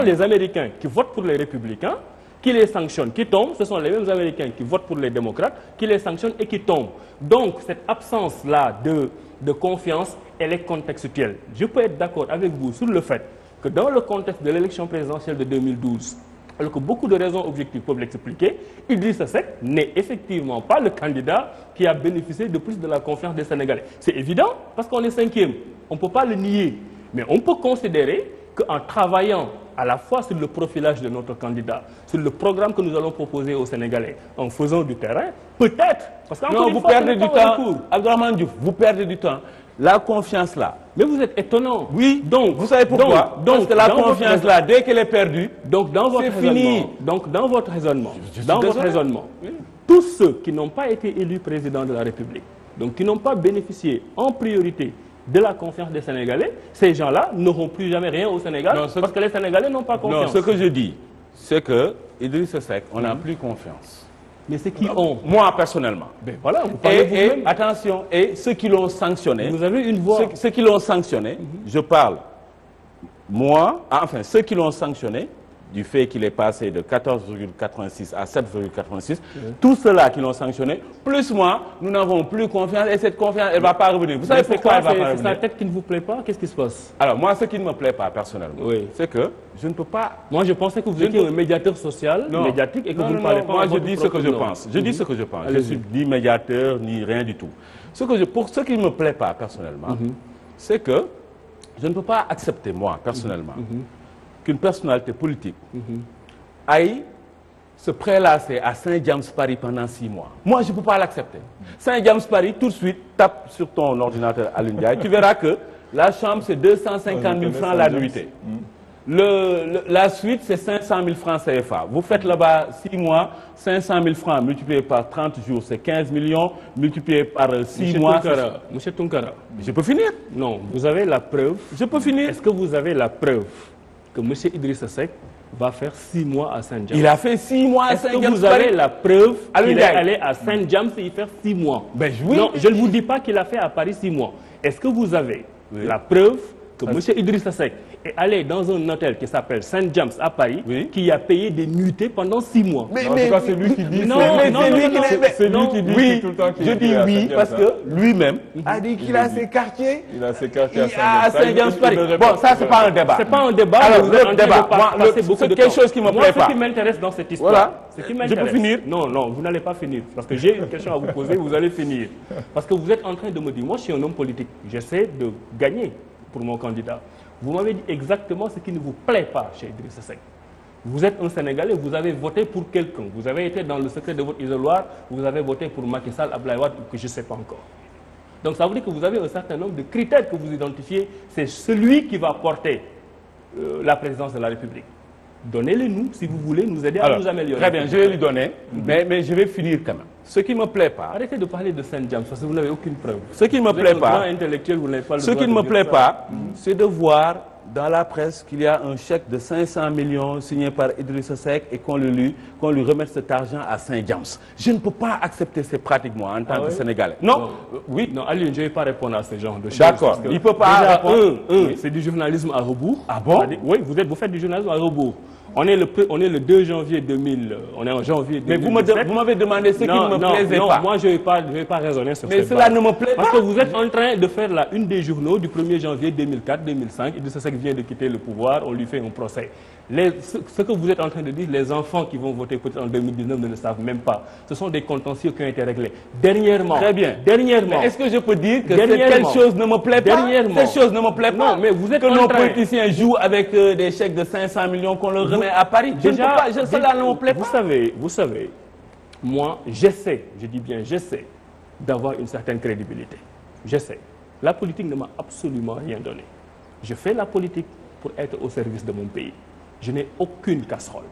les Américains qui votent pour les républicains, qui les sanctionnent, qui tombent. Ce sont les mêmes Américains qui votent pour les démocrates, qui les sanctionnent et qui tombent. Donc, cette absence-là de confiance, elle est contextuelle. Je peux être d'accord avec vous sur le fait que dans le contexte de l'élection présidentielle de 2012, alors que beaucoup de raisons objectives peuvent l'expliquer, Idrissa Seck n'est effectivement pas le candidat qui a bénéficié de plus de la confiance des Sénégalais. C'est évident, parce qu'on est cinquième. On ne peut pas le nier. Mais on peut considérer qu'en travaillant à la fois sur le profilage de notre candidat, sur le programme que nous allons proposer aux Sénégalais, en faisant du terrain, peut-être... Parce non, vous perdez du temps. Abdourahmane Diouf, vous perdez du temps. La confiance là. Mais vous êtes étonnant. Oui, donc vous savez pourquoi? Parce que la confiance là, dès qu'elle est perdue, c'est fini. Donc dans votre raisonnement, tous ceux qui n'ont pas été élus président de la République, donc qui n'ont pas bénéficié en priorité de la confiance des Sénégalais, ces gens-là n'auront plus jamais rien au Sénégal parce que les Sénégalais n'ont pas confiance. Non, ce que je dis, c'est que Idrissa Seck, on n'a plus confiance. Mais ceux qui ont... Moi, personnellement. Ben voilà, vous parlez vous-même. Attention, et ceux qui l'ont sanctionné... Vous avez une voix... Ceux qui l'ont sanctionné, je parle, moi, enfin, ceux qui l'ont sanctionné, du fait qu'il est passé de 14,86 à 7,86, tous ceux-là qui l'ont sanctionné, plus moi, nous n'avons plus confiance et cette confiance, elle ne va pas revenir. Vous savez pourquoi elle ne va pas revenir? C'est sa tête qui ne vous plaît pas? Qu'est-ce qui se passe? Alors, moi, ce qui ne me plaît pas, personnellement, c'est que je ne peux pas... Moi, je pensais que vous étiez un médiateur social, médiatique, et que vous ne parlez pas... Moi, je dis ce que je pense. Je dis ce que je pense. Je ne suis ni médiateur, ni rien du tout. Pour ce qui ne me plaît pas, personnellement, c'est que je ne peux pas accepter, moi, personnellement, qu'une personnalité politique aille se prélasser à Saint-James-Paris pendant 6 mois. Moi, je ne peux pas l'accepter. Saint-James-Paris, tout de suite, tape sur ton ordinateur à l'India, tu verras que la chambre, c'est 250 000 francs la nuitée. La suite, c'est 500 000 francs CFA. Vous faites là-bas 6 mois, 500 000 francs multiplié par 30 jours, c'est 15 millions, multiplié par 6 mois. Monsieur Tounkara, je peux finir? Non, vous avez la preuve. Je peux finir? Est-ce que vous avez la preuve que M. Idrissa Seck va faire 6 mois à Saint-James? Il a fait 6 mois à Saint-James. Est-ce que vous avez la preuve qu'il est allé à Saint-James et y faire 6 mois? Ben, oui. Non, je ne vous dis pas qu'il a fait à Paris 6 mois. Est-ce que vous avez la preuve que M. Idrissa Seck est allé dans un hôtel qui s'appelle Saint-James à Paris, qui a payé des nuitées pendant 6 mois? Mais, en tout cas, c'est lui qui dit. C'est lui qui dit tout le temps qu'il est. Je dis oui parce que lui-même a dit qu'il a ses quartiers. Il a ses quartiers à Saint-James-Paris. Bon, ça, c'est pas un débat. C'est pas un débat. Alors, le débat, c'est quelque chose qui me plaît pas. Ce qui m'intéresse dans cette histoire, voilà. Je peux finir? Non, non, vous n'allez pas finir. Parce que j'ai une question à vous poser, vous allez finir. Parce que vous êtes en train de me dire, moi, je suis un homme politique. J'essaie de gagner pour mon candidat. Vous m'avez dit exactement ce qui ne vous plaît pas chez Idrissa Seck. Vous êtes un Sénégalais, vous avez voté pour quelqu'un. Vous avez été dans le secret de votre isoloir, vous avez voté pour Macky Sall, Abdoulaye Wade, que je ne sais pas encore. Donc ça veut dire que vous avez un certain nombre de critères que vous identifiez. C'est celui qui va porter la présidence de la République. Donnez-les-nous si vous voulez nous aider à nous améliorer. Très bien, je vais lui donner, mais je vais finir quand même. Ce qui ne me plaît pas... Arrêtez de parler de Saint-James parce que vous n'avez aucune preuve. Ce qui ne me plaît pas... Intellectuel, vous n'avez pas le ce qui ne me plaît pas, c'est de voir dans la presse qu'il y a un chèque de 500 millions signé par Idrissa Seck et qu'on lui remette cet argent à Saint-James. Je ne peux pas accepter ces pratiques, moi, en tant que Sénégalais. Non, oui. Non, Aline, je ne vais pas répondre à ce genre de choses. D'accord, il ne peut pas répondre. C'est du journalisme à rebours. Ah bon? Oui, vous faites du journalisme à rebours. On est le 2 janvier 2000, on est en janvier 2017. Mais vous m'avez demandé ce qui ne me plaisait pas. Non, moi je ne vais pas raisonner sur ça. Mais cela ne me plaît pas. Parce que vous êtes en train de faire la une des journaux du 1er janvier 2004-2005. Idrissa Seck vient de quitter le pouvoir, on lui fait un procès. Ce que vous êtes en train de dire, les enfants qui vont voter peut-être en 2019 ne le savent même pas. Ce sont des contentieux qui ont été réglés. Dernièrement. Très bien. Dernièrement. Est-ce que je peux dire que quelque chose ne me plaît pas? Cette chose ne me plaît pas. Non, mais vous êtes que nos politiciens jouent avec des chèques de 500 millions qu'on leur remet à Paris. Cela ne me plaît pas. Vous savez, moi, j'essaie, je dis bien j'essaie, d'avoir une certaine crédibilité. J'essaie. La politique ne m'a absolument rien donné. Je fais la politique pour être au service de mon pays. Je n'ai aucune casserole.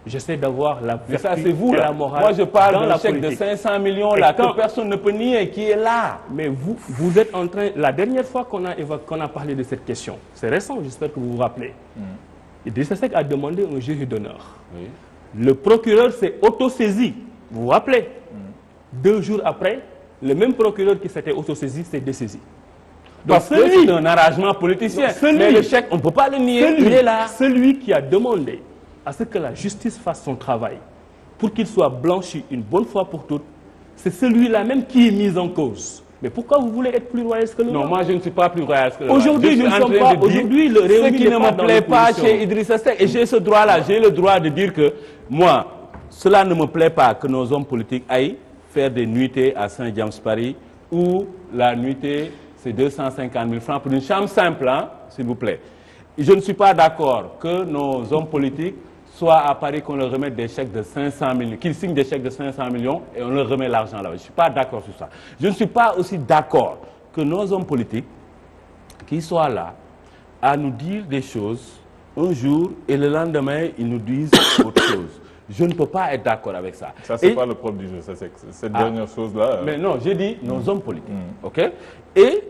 J'essaie d'avoir la vertu et la morale. Moi, je parle d'un chèque de 500 millions là, que personne ne peut nier, qui est là. Mais vous êtes en train... La dernière fois qu'on a parlé de cette question, c'est récent, j'espère que vous vous rappelez. Idrissa Seck a demandé un jury d'honneur. Oui. Le procureur s'est autosaisi. Vous vous rappelez? 2 jours après, le même procureur qui s'était autosaisi s'est dessaisi. Parce que c'est un arrangement politicien. Mais le chèque, on ne peut pas le nier, il est là. Celui qui a demandé à ce que la justice fasse son travail pour qu'il soit blanchi une bonne fois pour toutes, c'est celui-là même qui est mis en cause. Mais pourquoi vous voulez être plus royaliste que le roi? Non, moi je ne suis pas plus royaliste que le roi. Aujourd'hui, nous ne sommes pas. Aujourd'hui, le Rewmi ce qui ne me plaît pas chez Idrissa Seck, et j'ai ce droit-là, j'ai le droit de dire que moi, cela ne me plaît pas que nos hommes politiques aillent faire des nuitées à Saint-James-Paris où la nuitée c'est 250 000 francs pour une chambre simple, hein, s'il vous plaît. Je ne suis pas d'accord que nos hommes politiques soient à Paris, qu'on leur remette des chèques de 500 millions, qu'ils signent des chèques de 500 millions et on leur remet l'argent là-bas. Je ne suis pas d'accord sur ça. Je ne suis pas aussi d'accord que nos hommes politiques qui soient là à nous dire des choses un jour et le lendemain, ils nous disent autre chose. Je ne peux pas être d'accord avec ça. Ça, c'est pas le propre du jeu, cette dernière chose-là. Mais non, j'ai dit nos hommes politiques. OK? Et